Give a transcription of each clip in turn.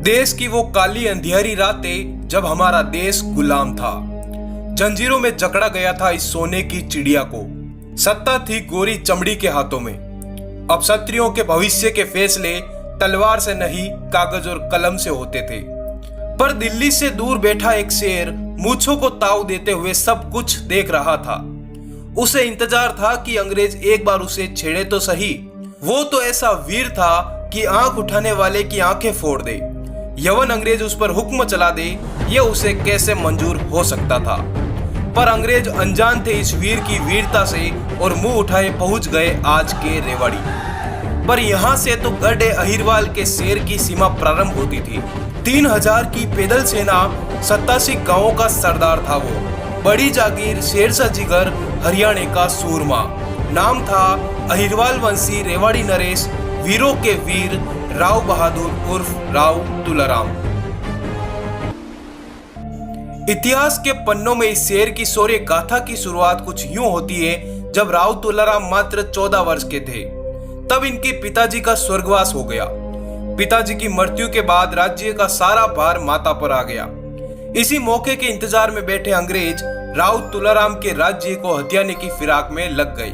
देश की वो काली अंधियारी रातें जब हमारा देश गुलाम था, जंजीरों में जकड़ा गया था इस सोने की चिड़िया को। सत्ता थी गोरी चमड़ी के हाथों में। अब क्षत्रियों के भविष्य के फैसले तलवार से नहीं, कागज और कलम से होते थे। पर दिल्ली से दूर बैठा एक शेर मूंछों को ताव देते हुए सब कुछ देख रहा था। उसे इंतजार था कि अंग्रेज एक बार उसे छेड़े तो सही। वो तो ऐसा वीर था कि आंख उठाने वाले की आंखें फोड़ दे। यवन अंग्रेज उस पर हुक्म चला दे, ये उसे कैसे मंजूर हो सकता था। पर अंग्रेज अनजान थे इस वीर की वीरता से और मुंह उठाए पहुंच गए आज के रेवाड़ी। पर यहाँ से तो गढ़ अहिरवाल के शेर की सीमा प्रारंभ होती थी। 3000 की पैदल सेना, 87 गांवों का सरदार था वो। बड़ी जागीर शेरशाह जिगर, हरियाणा का सूरमा। नाम था अहिरवाल वंशी रेवाड़ी नरेश, वीरों के वीर राव बहादुर उर्फ राव तुलाराम। इतिहास के पन्नों में इस शेर की शौर्य गाथा की शुरुआत कुछ यूं होती है। जब राव तुलाराम मात्र 14 वर्ष के थे, तब इनके पिताजी का स्वर्गवास हो गया। पिताजी की मृत्यु के बाद राज्य का सारा भार माता पर आ गया। इसी मौके के इंतजार में बैठे अंग्रेज राव तुलाराम के राज्य को हथियाने की फिराक में लग गई।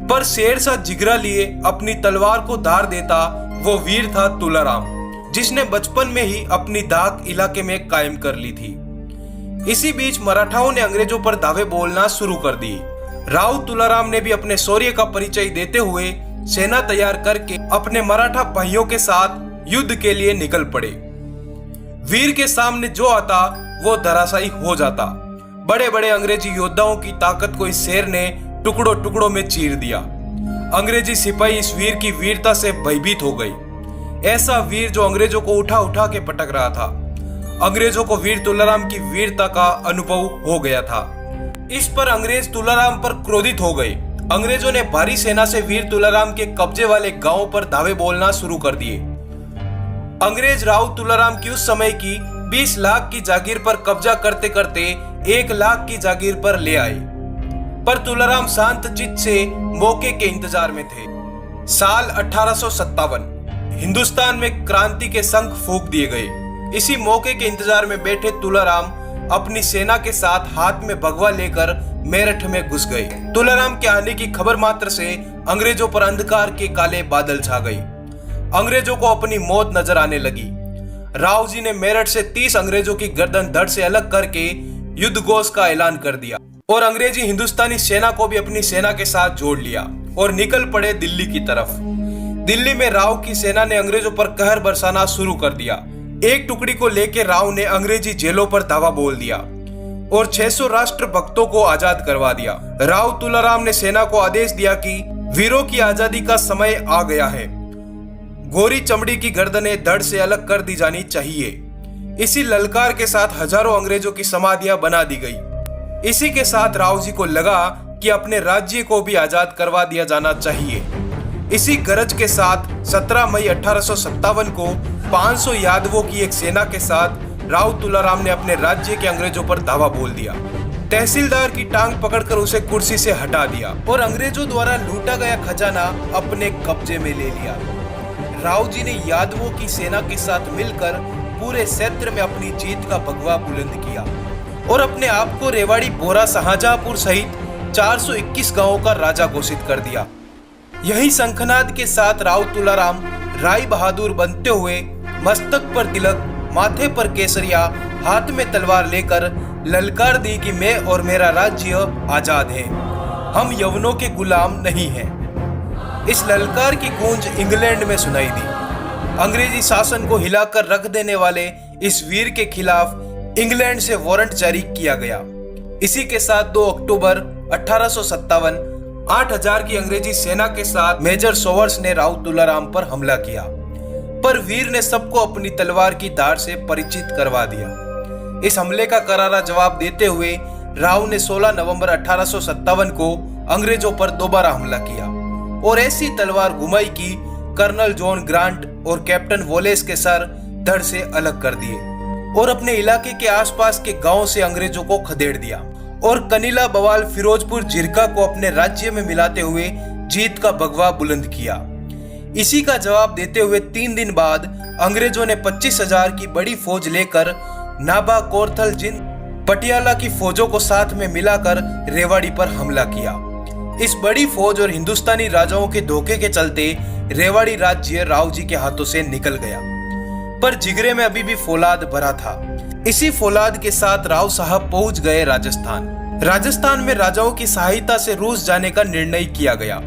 पर शेरशाह जिगरा लिए अपनी तलवार को धार देता वो वीर था तुलाराम, जिसने बचपन में ही अपनी धाक इलाके में कायम कर ली थी। इसी बीच मराठाओं ने अंग्रेजों पर दावे बोलना शुरू कर दी। राव तुलाराम ने भी अपने शौर्य का परिचय देते हुए सेना तैयार करके अपने मराठा भाइयों के साथ युद्ध के लिए निकल पड़े। वीर के सामने जो आता वो धराशायी हो जाता। बड़े बड़े अंग्रेजी योद्धाओं की ताकत को इस शेर ने टुकड़ों टुकड़ों में चीर दिया। अंग्रेजी सिपाही इस वीर की वीरता से भयभीत हो गई। ऐसा वीर जो अंग्रेजों को उठा उठा के पटक रहा था। अंग्रेजों को वीर तुलाराम की वीरता का अनुभव हो गया था। इस पर अंग्रेज तुलाराम पर क्रोधित हो गए। अंग्रेजों ने भारी सेना से वीर तुलाराम के कब्जे वाले गांवों पर धावे बोलना शुरू कर दिए। अंग्रेज राव तुलाराम की उस समय की 20 लाख की जागीर पर कब्जा करते करते 1 लाख की जागीर पर ले आए। पर तुलाराम शांत चित्त से मौके के इंतजार में थे। साल 1857 हिंदुस्तान में क्रांति के शंख फूंक दिए गए। इसी मौके के इंतजार में बैठे तुलाराम अपनी सेना के साथ हाथ में भगवा लेकर मेरठ में घुस गए। तुलाराम के आने की खबर मात्र से अंग्रेजों पर अंधकार के काले बादल छा गई। अंग्रेजों को अपनी मौत नजर आने लगी। राव जी ने मेरठ से 30 अंग्रेजों की गर्दन धड़ से अलग करके युद्ध घोष का ऐलान कर दिया और अंग्रेजी हिंदुस्तानी सेना को भी अपनी सेना के साथ जोड़ लिया और निकल पड़े दिल्ली की तरफ। दिल्ली में राव की सेना ने अंग्रेजों पर कहर बरसाना शुरू कर दिया। एक टुकड़ी को लेकर राव ने अंग्रेजी जेलों पर धावा बोल दिया और 600 राष्ट्र भक्तों को आजाद करवा दिया। राव तुलाराम ने सेना को आदेश दिया कि वीरों की आजादी का समय आ गया है। गोरी चमड़ी की गर्दनें धड़ से अलग कर दी जानी चाहिए। इसी ललकार के साथ हजारों अंग्रेजों की समाधियां बना दी गई। इसी के साथ राव जी को लगा कि अपने राज्य को भी आजाद करवा दिया जाना चाहिए। इसी गरज के साथ 17 मई 1857 को 500 यादवों की एक सेना के साथ राव तुलाराम ने अपने राज्य के अंग्रेजों पर धावा बोल दिया। तहसीलदार की टांग पकड़कर उसे कुर्सी से हटा दिया और अंग्रेजों द्वारा लूटा गया खजाना अपने कब्जे में ले लिया। राव जी ने यादवों की सेना के साथ मिलकर पूरे क्षेत्र में अपनी जीत का भगवा बुलंद किया और अपने आप को रेवाड़ी, बोरा, शाहजहांपुर सहित 421 गांवों का राजा घोषित कर दिया। यही शंखनाद के साथ राव तुलाराम राय बहादुर बनते हुए मस्तक पर तिलक, माथे पर केसरिया, हाथ में तलवार लेकर ललकार दी कि मैं और मेरा राज्य आजाद है, हम यवनों के गुलाम नहीं हैं। इस ललकार की गूंज इंग्लैंड में सुनाई दी। अंग्रेजी शासन को हिलाकर रख देने वाले इस वीर के खिलाफ इंग्लैंड से वारंट जारी किया गया। इसी के साथ 2 अक्टूबर 1857 8000 की अंग्रेजी सेना के साथ मेजर सोवर्स ने राव तुलाराम पर हमला किया। पर वीर ने सबको अपनी तलवार की धार से परिचित करवा दिया। इस हमले का करारा जवाब देते हुए राव ने 16 नवंबर 1857 को अंग्रेजों पर दोबारा हमला किया और ऐसी तलवार घुमाई कि कर्नल जॉन ग्रांट और कैप्टन वोलेस के सर धड़ से अलग कर दिए और अपने इलाके के आसपास के गांवों से अंग्रेजों को खदेड़ दिया और कनीला, बवाल, फिरोजपुर, जिरका को अपने राज्य में मिलाते हुए जीत का भगवा बुलंद किया। इसी का जवाब देते हुए 3 दिन बाद अंग्रेजों ने 25,000 की बड़ी फौज लेकर नाभा, कोरथल, जिंद, पटियाला की फौजों को साथ में मिलाकर रेवाड़ी पर हमला किया। इस बड़ी फौज और हिंदुस्तानी राजाओं के धोखे के चलते रेवाड़ी राज्य राव जी के हाथों से निकल गया, पर जिगरे में अभी भी फौलाद भरा था। इसी फौलाद के साथ राव साहब पहुंच गए राजस्थान। राजस्थान में राजाओं की सहायता से रूस जाने का निर्णय किया गया।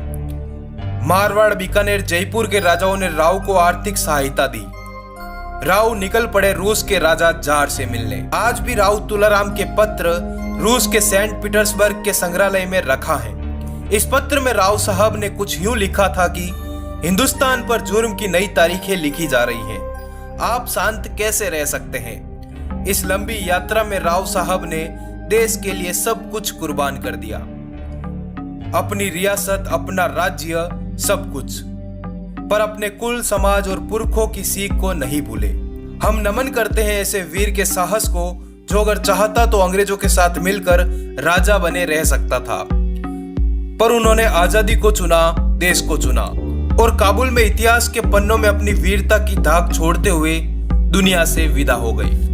मारवाड़, बीकानेर, जयपुर के राजाओं ने राव को आर्थिक सहायता दी। राव निकल पड़े रूस के राजा जार से मिलने। आज भी राव तुलाराम के पत्र रूस के सेंट पीटर्सबर्ग के संग्रहालय में रखा है। इस पत्र में राव साहब ने कुछ यूं लिखा था कि हिंदुस्तान पर जुर्म की नई तारीखें लिखी जा रही हैं। आप शांत कैसे रह सकते हैं? इस लंबी यात्रा में राव साहब ने देश के लिए सब कुछ कुर्बान कर दिया, अपनी रियासत, अपना राज्य, सब कुछ, पर अपने कुल, समाज और पुरखों की सीख को नहीं भूले। हम नमन करते हैं ऐसे वीर के साहस को, जो अगर चाहता तो अंग्रेजों के साथ मिलकर राजा बने रह सकता था, पर उन्होंने आजादी को चुना, देश को चुना और काबुल में इतिहास के पन्नों में अपनी वीरता की दाग छोड़ते हुए दुनिया से विदा हो गए।